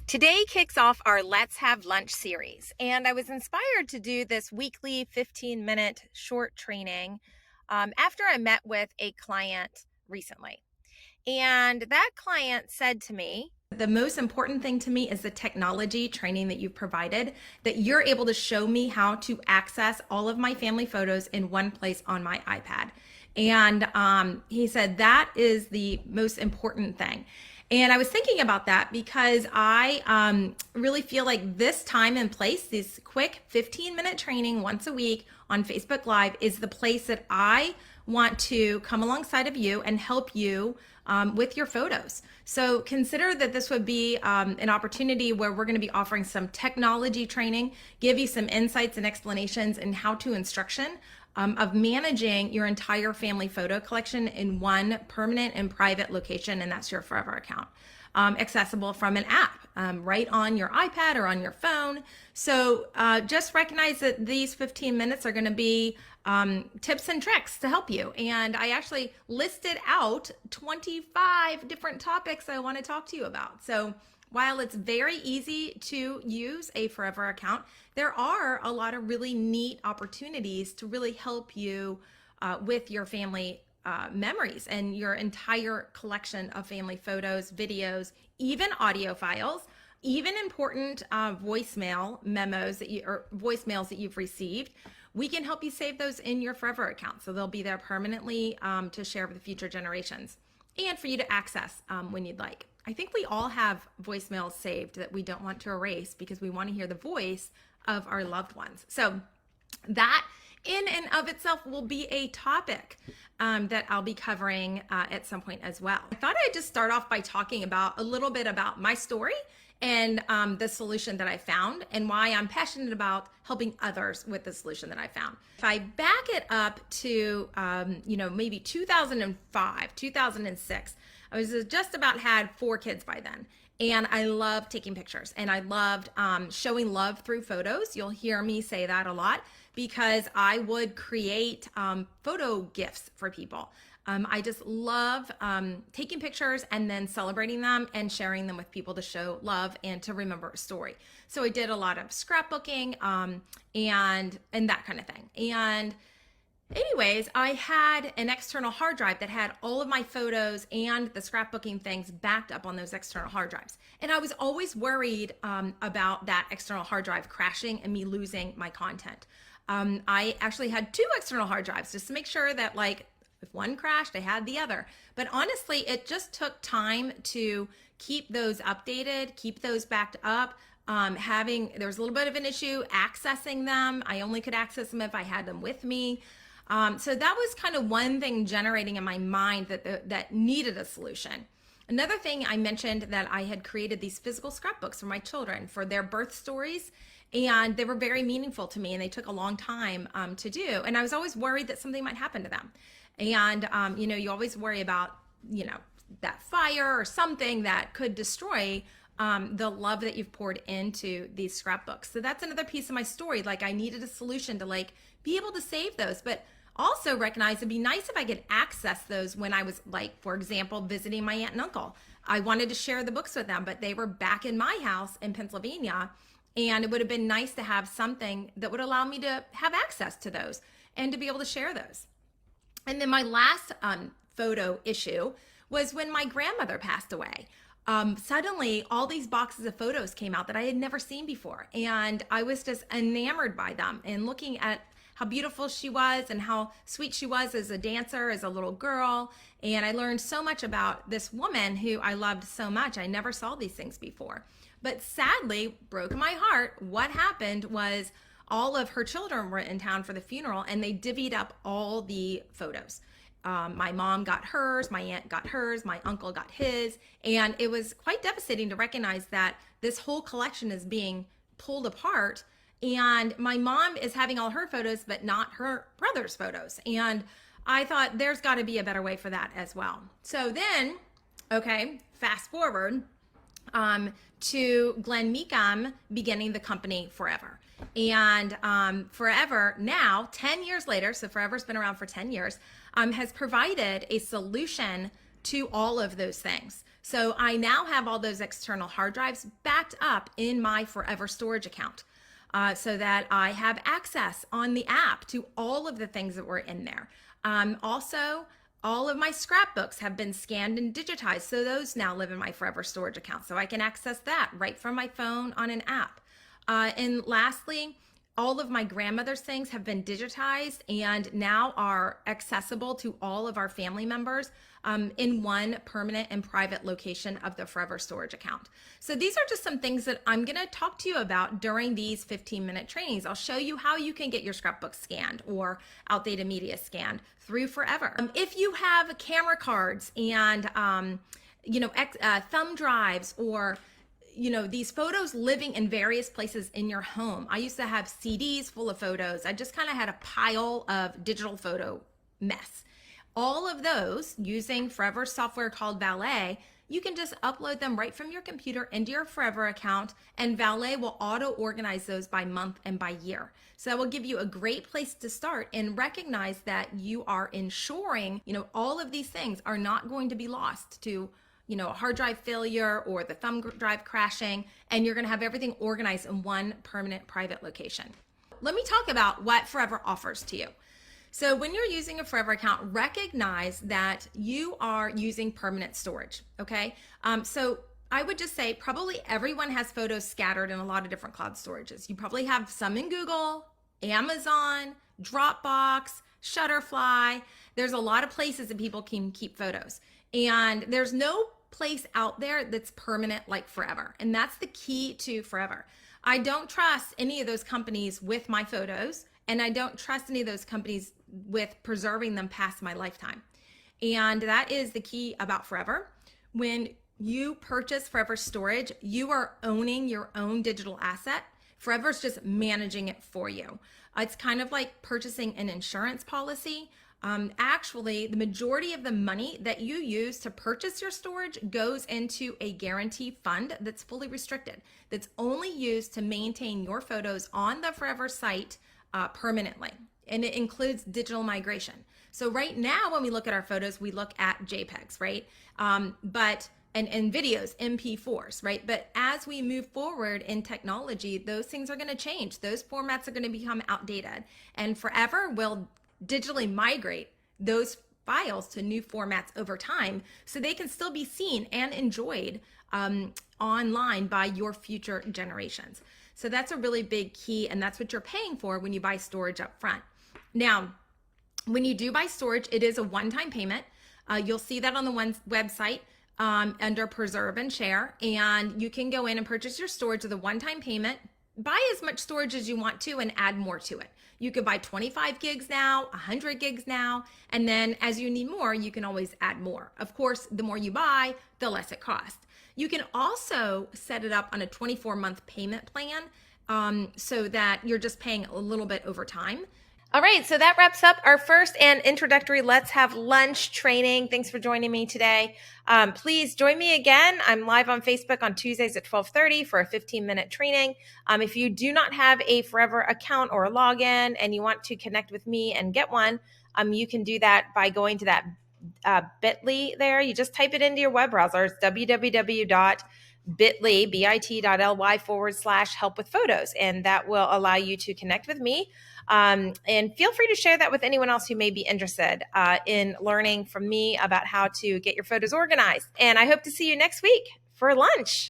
Today kicks off our Let's Have Lunch series, and I was inspired to do this weekly 15-minute short training after I met with a client recently. And that client said to me, the most important thing to me is the technology training that you've provided, that you're able to show me how to access all of my family photos in one place on my iPad. And he said that is the most important thing. And I was thinking about that because I really feel like this time and place, this quick 15-minute training once a week on Facebook Live is the place that I want to come alongside of you and help you with your photos. So consider that this would be an opportunity where we're going to be offering some technology training, give you some insights and explanations and how-to instruction of managing your entire family photo collection in one permanent and private location, and that's your Forever account. Accessible from an app right on your iPad or on your phone. So just recognize that these 15 minutes are going to be tips and tricks to help you. And I actually listed out 25 different topics I want to talk to you about. So while it's very easy to use a Forever account, there are a lot of really neat opportunities to really help you with your family memories and your entire collection of family photos, videos, even audio files, even important voicemail memos that or voicemails that you've received. We can help you save those in your Forever account, so they'll be there permanently to share with the future generations and for you to access when you'd like. I think we all have voicemails saved that we don't want to erase because we want to hear the voice of our loved ones. So that in and of itself will be a topic that I'll be covering at some point as well. I thought I'd just start off by talking about a little bit about my story and the solution that I found and why I'm passionate about helping others with the solution that I found. If I back it up to, maybe 2005, 2006, I was just about had 4 kids by then. And I loved taking pictures and I loved showing love through photos. You'll hear me say that a lot because I would create photo gifts for people. I just love taking pictures and then celebrating them and sharing them with people to show love and to remember a story. So I did a lot of scrapbooking and that kind of thing. And anyways, I had an external hard drive that had all of my photos and the scrapbooking things backed up on those external hard drives. And I was always worried about that external hard drive crashing and me losing my content. I actually had 2 external hard drives just to make sure that if one crashed, I had the other. But honestly, it just took time to keep those updated, keep those backed up. There was a little bit of an issue accessing them. I only could access them if I had them with me. So that was kind of one thing generating in my mind that needed a solution. Another thing I mentioned that I had created these physical scrapbooks for my children for their birth stories, and they were very meaningful to me and they took a long time to do. And I was always worried that something might happen to them. And, you always worry about, that fire or something that could destroy the love that you've poured into these scrapbooks. So that's another piece of my story. I needed a solution to be able to save those, but also recognize it'd be nice if I could access those when I was for example, visiting my aunt and uncle. I wanted to share the books with them, but they were back in my house in Pennsylvania. And it would have been nice to have something that would allow me to have access to those and to be able to share those. And then my last photo issue was when my grandmother passed away. Suddenly all these boxes of photos came out that I had never seen before. And I was just enamored by them and looking at how beautiful she was and how sweet she was as a dancer, as a little girl. And I learned so much about this woman who I loved so much. I never saw these things before. But sadly, broke my heart. What happened was all of her children were in town for the funeral and they divvied up all the photos. My mom got hers, my aunt got hers, my uncle got his. And it was quite devastating to recognize that this whole collection is being pulled apart. And my mom is having all her photos, but not her brother's photos. And I thought there's got to be a better way for that as well. So then, fast forward to Glenn Meekum beginning the company Forever. And Forever now, 10 years later, so Forever's been around for 10 years, has provided a solution to all of those things. So I now have all those external hard drives backed up in my Forever Storage account, so that I have access on the app to all of the things that were in there. Also, all of my scrapbooks have been scanned and digitized, so those now live in my Forever Storage account. So I can access that right from my phone on an app. And lastly, all of my grandmother's things have been digitized and now are accessible to all of our family members in one permanent and private location of the Forever Storage account. So these are just some things that I'm going to talk to you about during these 15-minute trainings. I'll show you how you can get your scrapbook scanned or outdated media scanned through Forever. If you have camera cards and thumb drives, or these photos living in various places in your home. I used to have CDs full of photos. I just kind of had a pile of digital photo mess. All of those, using Forever software called Valet, you can just upload them right from your computer into your Forever account, and Valet will auto organize those by month and by year. So that will give you a great place to start and recognize that you are ensuring, all of these things are not going to be lost to a hard drive failure or the thumb drive crashing, and you're going to have everything organized in one permanent private location. Let me talk about what Forever offers to you. So when you're using a Forever account, recognize that you are using permanent storage, okay? So I would just say probably everyone has photos scattered in a lot of different cloud storages. You probably have some in Google, Amazon, Dropbox, Shutterfly. There's a lot of places that people can keep photos. And there's no place out there that's permanent like Forever. And that's the key to Forever. I don't trust any of those companies with my photos, and I don't trust any of those companies with preserving them past my lifetime. And that is the key about Forever. When you purchase Forever Storage, you are owning your own digital asset. Forever's just managing it for you. It's kind of like purchasing an insurance policy. Actually, the majority of the money that you use to purchase your storage goes into a guarantee fund that's fully restricted, that's only used to maintain your photos on the Forever site permanently. And it includes digital migration. So right now, when we look at our photos, we look at JPEGs, right? And videos, MP4s, right? But as we move forward in technology, those things are going to change. Those formats are going to become outdated. And Forever will digitally migrate those files to new formats over time, so they can still be seen and enjoyed online by your future generations. So that's a really big key, and that's what you're paying for when you buy storage up front. Now, when you do buy storage, it is a one-time payment. You'll see that on the website under Preserve and Share, and you can go in and purchase your storage with a one-time payment. Buy as much storage as you want to and add more to it. You could buy 25 gigs now, 100 gigs now, and then as you need more, you can always add more. Of course, the more you buy, the less it costs. You can also set it up on a 24-month payment plan so that you're just paying a little bit over time. All right, so that wraps up our first and introductory Let's Have Lunch training. Thanks for joining me today. Please join me again. I'm live on Facebook on Tuesdays at 12:30 for a 15-minute training. If you do not have a Forever account or a login and you want to connect with me and get one, you can do that by going to that bit.ly there. You just type it into your web browser. It's bit.ly/help with photos, and that will allow you to connect with me. And feel free to share that with anyone else who may be interested in learning from me about how to get your photos organized. And I hope to see you next week for lunch.